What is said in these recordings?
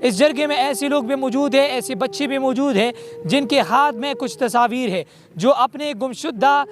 इस जरगे में ऐसे लोग भी मौजूद हैं, ऐसे बच्चे भी मौजूद हैं जिनके हाथ में कुछ तस्वीर है, जो अपने गुमशुदा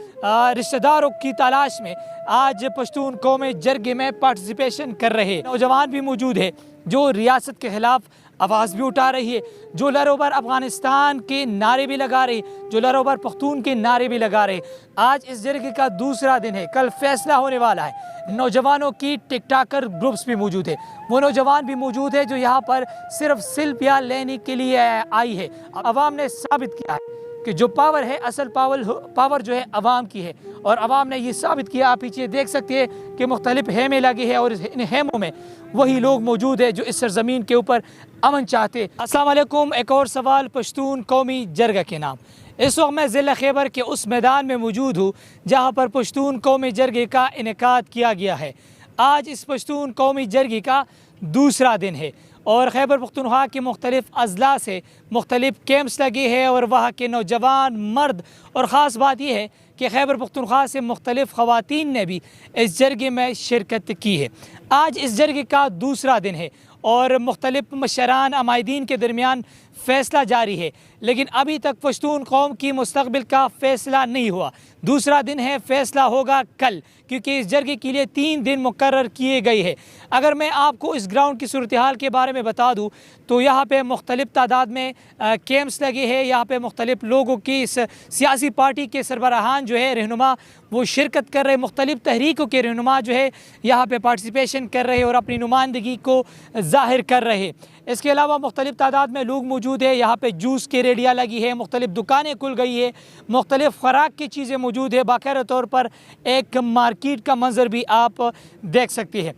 रिश्तेदारों की तलाश में आज पश्तून कौम जरगे में पार्टिसिपेशन कर रहे हैं। नौजवान भी मौजूद है जो रियासत के खिलाफ आवाज़ भी उठा रही है, जो लरोबर अफ़गानिस्तान के नारे भी लगा रही, जो लरोबर पख्तून के नारे भी लगा रहे। आज इस जरगे का दूसरा दिन है, कल फैसला होने वाला है। नौजवानों की टिकटाकर ग्रुप्स भी मौजूद है, वो नौजवान भी मौजूद है जो यहाँ पर सिर्फ सिल्पिया लेने के लिए आई है। अवाम ने साबित किया है कि जो पावर है, असल पावर जो है अवाम की है, और अवाम ने ये साबित किया। आप पीछे देख सकते हैं कि मुख्तलिफ हेमे लगे हैं और इन हेमों में वही लोग मौजूद है जो इस सरजमीन के ऊपर अमन चाहते। अस्सलाम वालेकुम। एक और सवाल पश्तून कौमी जरगा के नाम। इस वक्त मैं ज़िला खैबर के उस मैदान में मौजूद हूँ जहाँ पर पश्तून कौमी जरगे का इनेकाद किया गया है। आज इस पश्तून कौमी जरगे का दूसरा दिन है और खैबर पख्तूनख्वा के मुख्तलिफ अजला से मुख्तलिफ कैंप्स लगे हैं और वहाँ के नौजवान मर्द, और ख़ास बात यह है कि खैबर पख्तूनख्वा से मुख्तलिफ ख़वातीन ने भी इस जरगे में शिरकत की है। आज इस जरगे का दूसरा दिन है और मुख्तलिफ मशरान अमायदीन के दरमियान फ़ैसला जारी है, लेकिन अभी तक पश्तून कौम की मुस्तक़बिल का फ़ैसला नहीं हुआ। दूसरा दिन है, फ़ैसला होगा कल, क्योंकि इस जरगे के लिए 3 दिन मुकर्रर किए गए हैं। अगर मैं आपको इस ग्राउंड की सूरत हाल के बारे में बता दूँ तो यहाँ पे मुख्तलिफ तादाद में कैंप्स लगे हैं। यहाँ पे मुख्तलिफ लोगों की सियासी पार्टी के सरबराहान जो है, रहनुमा, वो शिरकत कर रहे। मुख्तलिफ तहरीकों के रहनुमा जो है यहाँ पे पार्टिसिपेशन कर रहे और अपनी नुमाइंदगी को ज़ाहिर कर रहे। इसके अलावा मुख्तलिफ तादाद में लोग मौजूद है। यहाँ पे जूस की रेडियाँ लगी है, मुख्तलिफ दुकानें खुल गई है, मुख्तलिफ ख़ुराक की चीज़ें मौजूद है। बाकायदा तौर पर एक मार्केट का मंजर भी आप देख सकते हैं।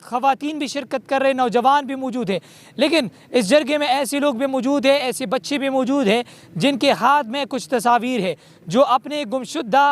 ख़वातीन भी शिरकत कर रहे, नौजवान भी मौजूद है। लेकिन इस जरगे में ऐसे लोग भी मौजूद है, ऐसे बच्चे भी मौजूद हैं जिनके हाथ में कुछ तस्वीर है, जो अपने गुमशुदा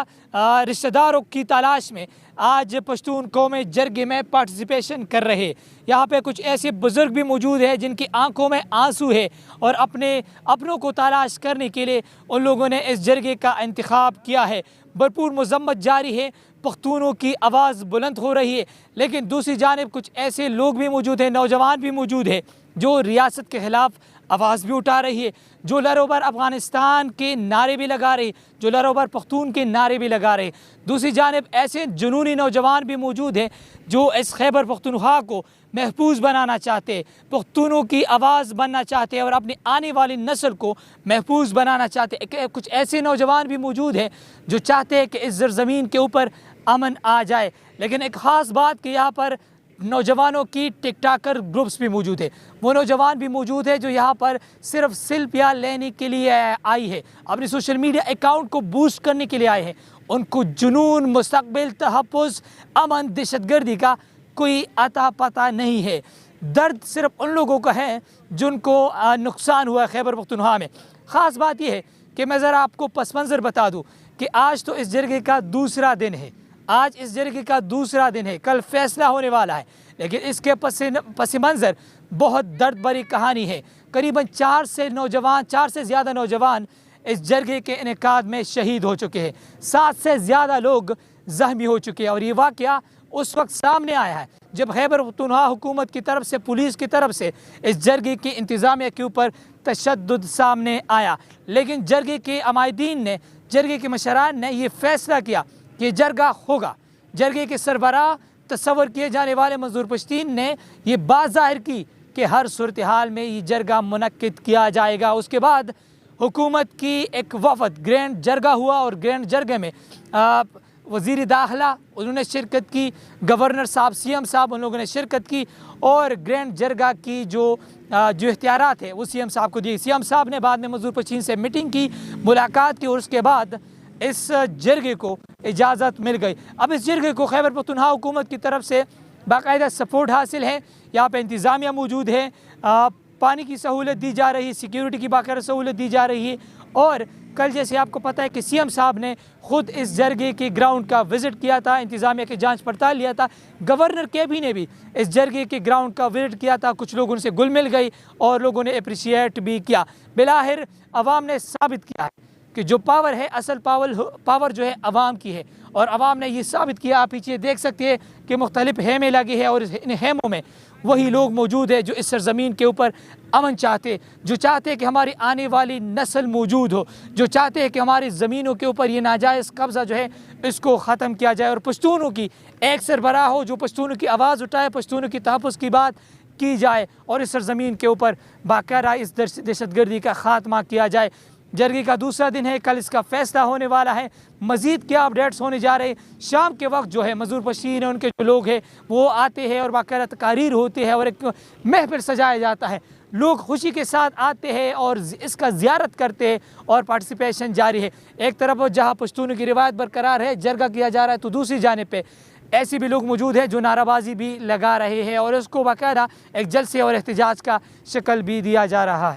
रिश्तेदारों की तलाश में आज पश्तून कौम जरगे में पार्टिसिपेशन कर रहे। यहाँ पे कुछ ऐसे बुज़ुर्ग भी मौजूद हैं जिनकी आंखों में आंसू है और अपनों को तलाश करने के लिए उन लोगों ने इस जरगे का इंतखाब किया है। भरपूर मज़म्मत जारी है, पख्तूनों की आवाज़ बुलंद हो रही है, लेकिन दूसरी जानिब कुछ ऐसे लोग भी मौजूद हैं, नौजवान भी मौजूद है जो रियासत के ख़िलाफ़ आवाज़ भी उठा रही है, जो लरोबर अफ़गानिस्तान के नारे भी लगा रही, जो लरोबर पख्तून के नारे भी लगा रहे। दूसरी जानिब ऐसे जुनूनी नौजवान भी मौजूद हैं जो इस खैबर पख्तूनख्वा को महफूज बनाना चाहते, पख्तूनों की आवाज़ बनना चाहते और अपनी आने वाली नस्ल को महफूज बनाना चाहते। कुछ ऐसे नौजवान भी मौजूद हैं जो चाहते हैं कि इस ज़मीन के ऊपर अमन आ जाए। लेकिन एक ख़ास बात कि यहाँ पर नौजवानों की टिकटाकर ग्रुप्स भी मौजूद है, वो नौजवान भी मौजूद है जो यहाँ पर सिर्फ सिल्पिया लेने के लिए आई है, अपने सोशल मीडिया अकाउंट को बूस्ट करने के लिए आए हैं। उनको जुनून, मुस्तक़बिल, तहफ़्फ़ुज़, अमन, दहशतगर्दी का कोई अता पता नहीं है। दर्द सिर्फ उन लोगों का है जिनको नुकसान हुआ खैबर पख्तूनख्वा में। ख़ास बात यह है कि मैं ज़रा आपको पस मंज़र बता दूँ कि आज तो इस जरगे का दूसरा दिन है, आज इस जरगे का दूसरा दिन है, कल फैसला होने वाला है, लेकिन इसके पस मंज़र बहुत दर्द भरी कहानी है। करीबन 4 से ज़्यादा नौजवान इस जरगे के इनेकाद में शहीद हो चुके हैं, 7 से ज़्यादा लोग ज़ख्मी हो चुके हैं। और ये वाक़या उस वक्त सामने आया है जब खैबर पख्तूनख्वा हुकूमत की तरफ से, पुलिस की तरफ से इस जरगे की इंतज़ामिया के ऊपर तशद्दुद सामने आया। लेकिन जरगे के अमायदीन ने, जरगे के मशरान ने यह फ़ैसला किया कि जरगा होगा। जरगे के सरबराह तस्वर किए जाने वाले मंजूर पश्तीन ने यह बात ज़ाहिर की कि हर सूरत हाल में ये जरगा मुनक्किद किया जाएगा। उसके बाद हुकूमत की एक वफ़द ग्रैंड जरगा हुआ और ग्रैंड जरगे में वज़ीर दाखिला उन्होंने शिरकत की, गवर्नर साहब, CM साहब, उन लोगों ने शिरकत की और ग्रैंड जरगा की जो इख्तियारात है वो CM साहब को दिए। CM साहब ने बाद में मंजूर पश्तीन से मीटिंग की, मुलाकात की और उसके बाद इस जरगे को इजाज़त मिल गई। अब इस जरगे को खैबर पख्तूनख्वा हुकूमत की तरफ से बाकायदा सपोर्ट हासिल है। यहाँ पे इंतज़ामिया मौजूद है, पानी की सहूलत दी जा रही है, सिक्योरिटी की बाकायदा सहूलत दी जा रही है। और कल जैसे आपको पता है कि CM साहब ने ख़ुद इस जरगे के ग्राउंड का विज़िट किया था, इंतज़ामिया की जांच पड़ताल लिया था। गवर्नर केबी ने भी इस जरगे के ग्राउंड का विज़िट किया था, कुछ लोगों से घुल मिल गई और लोगों ने अप्रिशिएट भी किया। बिलाखिर अवाम ने साबित किया है कि जो पावर है, असल पावर जो है अवाम की है, और अवाम ने ये साबित किया। आप पीछे देख सकते हैं कि मुख्तलिफ हेमे लगे हैं और इन हेमों में वही लोग मौजूद हैं जो इस सरज़मीन के ऊपर अमन चाहते, जो चाहते हैं कि हमारी आने वाली नस्ल मौजूद हो, जो चाहते हैं कि हमारी ज़मीनों के ऊपर ये नाजायज़ कब्ज़ा जो है इसको ख़त्म किया जाए और पश्तूनों की एक सरबराह हो जो पश्तूनों की आवाज़ उठाए, पश्तूनों की तहफ़्फ़ुज़ की बात की जाए और इस सरज़मीन के ऊपर बाकायदा इस दहशतगर्दी का ख़ात्मा किया जाए। जरगे का दूसरा दिन है, कल इसका फ़ैसला होने वाला है। मज़ीद क्या अपडेट्स होने जा रहे हैं, शाम के वक्त जो है मज़दूर पशीन है उनके जो लोग हैं वो आते हैं और बाकायदा तकारीर होती है और एक महफिल सजाया जाता है। लोग खुशी के साथ आते हैं और इसका ज़ियारत करते हैं और पार्टिसिपेशन जारी है। एक तरफ जहाँ पश्तूनों की रिवायत बरकरार है, जरगा किया जा रहा है, तो दूसरी जानिब पे ऐसे भी लोग मौजूद हैं जो नाराबाजी भी लगा रहे हैं और इसको बाकायदा एक जलसे और एहतजाज का शक्ल भी दिया जा रहा है।